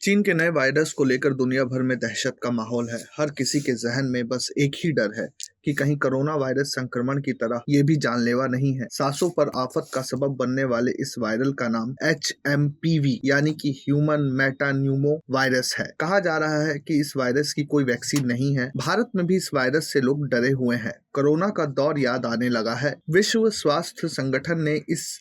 चीन के नए वायरस को लेकर दुनिया भर में दहशत का माहौल है। हर किसी के जहन में बस एक ही डर है कि कहीं कोरोना वायरस संक्रमण की तरह ये भी जानलेवा नहीं है। सांसों पर आफत का सबब बनने वाले इस वायरल का नाम HMPV यानी कि ह्यूमन मेटान्यूमो वायरस है। कहा जा रहा है कि इस वायरस की कोई वैक्सीन नहीं है। भारत में भी इस वायरस से लोग डरे हुए हैं। कोरोना का दौर याद आने लगा है। विश्व स्वास्थ्य संगठन ने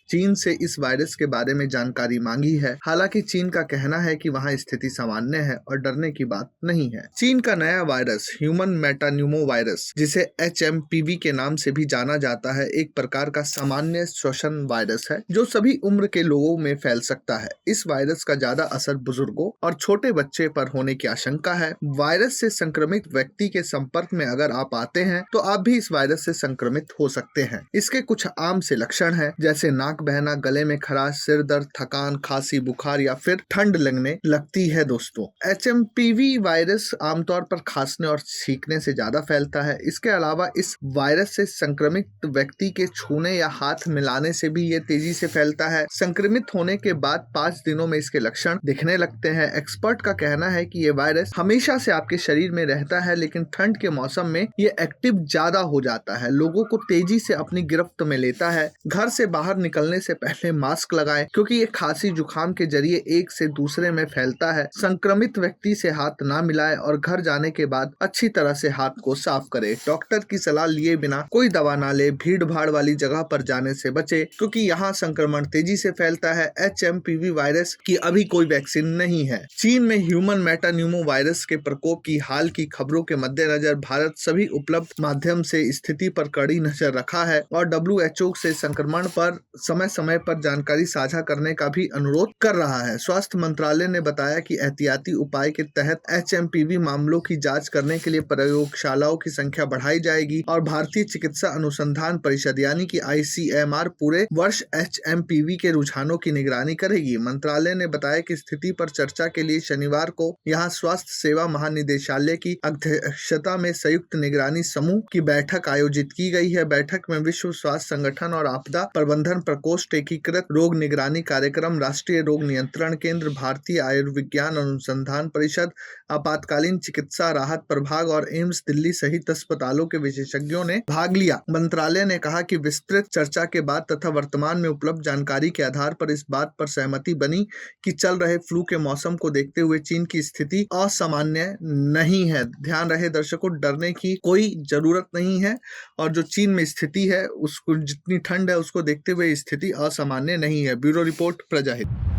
चीन से इस वायरस के बारे में जानकारी मांगी है। हालांकि चीन का कहना है कि वहां स्थिति सामान्य है और डरने की बात नहीं है। चीन का नया वायरस ह्यूमन मेटान्यूमो वायरस, जिसे HMPV के नाम से भी जाना जाता है, एक प्रकार का सामान्य श्वसन वायरस है जो सभी उम्र के लोगों में फैल सकता है। इस वायरस का ज्यादा असर बुजुर्गों और छोटे बच्चे पर होने की आशंका है। वायरस से संक्रमित व्यक्ति के संपर्क में अगर आप आते हैं तो आप भी इस वायरस से संक्रमित हो सकते हैं। इसके कुछ आम से लक्षण हैं, जैसे नाक बहना, गले में खराश, सिर दर्द, थकान, खांसी, बुखार या फिर ठंड लगने लगती है। दोस्तों, HMPV वायरस आमतौर पर खांसने और छींकने से ज्यादा फैलता है। इसके अलावा इस वायरस से संक्रमित व्यक्ति के छूने या हाथ मिलाने से भी ये तेजी से फैलता है। संक्रमित होने के बाद 5 दिनों में इसके लक्षण दिखने लगते हैं। एक्सपर्ट का कहना है कि ये वायरस हमेशा से आपके शरीर में रहता है, लेकिन ठंड के मौसम में ये एक्टिव ज्यादा हो जाता है, लोगों को तेजी से अपनी गिरफ्त में लेता है। घर से बाहर निकलने से पहले मास्क लगाएं, क्योंकि ये खांसी जुकाम के जरिए एक से दूसरे में फैलता है। संक्रमित व्यक्ति से हाथ ना मिलाएं और घर जाने के बाद अच्छी तरह से हाथ को साफ करें। डॉक्टर की सलाह लिए बिना कोई दवा ना ले। भीड़ भाड़ वाली जगह पर जाने से बचे, क्योंकि यहाँ संक्रमण तेजी से फैलता है। HMPV वायरस की अभी कोई वैक्सीन नहीं है। चीन में ह्यूमन मेटान्यूमो वायरस के प्रकोप की हाल की खबरों के मद्देनजर भारत सभी उपलब्ध माध्यम से स्थिति पर कड़ी नजर रखा है और WHO से संक्रमण पर समय समय पर जानकारी साझा करने का भी अनुरोध कर रहा है। स्वास्थ्य मंत्रालय ने बताया कि एहतियाती उपाय के तहत HMPV मामलों की जांच करने के लिए प्रयोगशालाओं की संख्या बढ़ाई जाएगी और भारतीय चिकित्सा अनुसंधान परिषद यानी कि ICMR पूरे वर्ष HMPV के रुझानों की निगरानी करेगी। मंत्रालय ने बताया कि स्थिति पर चर्चा के लिए शनिवार को यहाँ स्वास्थ्य सेवा महानिदेशालय की अध्यक्षता में संयुक्त निगरानी समूह की बैठक आयोजित की गई है। बैठक में विश्व स्वास्थ्य संगठन और आपदा प्रबंधन प्रकोष्ठ, एकीकृत रोग निगरानी कार्यक्रम, राष्ट्रीय रोग नियंत्रण केंद्र, भारतीय आयुर्विज्ञान अनुसंधान परिषद, आपातकालीन चिकित्सा राहत प्रभाग और एम्स दिल्ली सहित अस्पतालों के विशेषज्ञों ने भाग लिया। मंत्रालय ने कहा कि विस्तृत चर्चा के बाद तथा वर्तमान में उपलब्ध जानकारी के आधार पर इस बात पर सहमति बनी कि चल रहे फ्लू के मौसम को देखते हुए चीन की स्थिति असामान्य नहीं है। ध्यान रहे दर्शकों, डरने की कोई जरूरत नहीं है और जो चीन में स्थिति है, उसको जितनी ठंड है उसको देखते हुए स्थिति असामान्य नहीं है। Bureau report, प्रजाहित।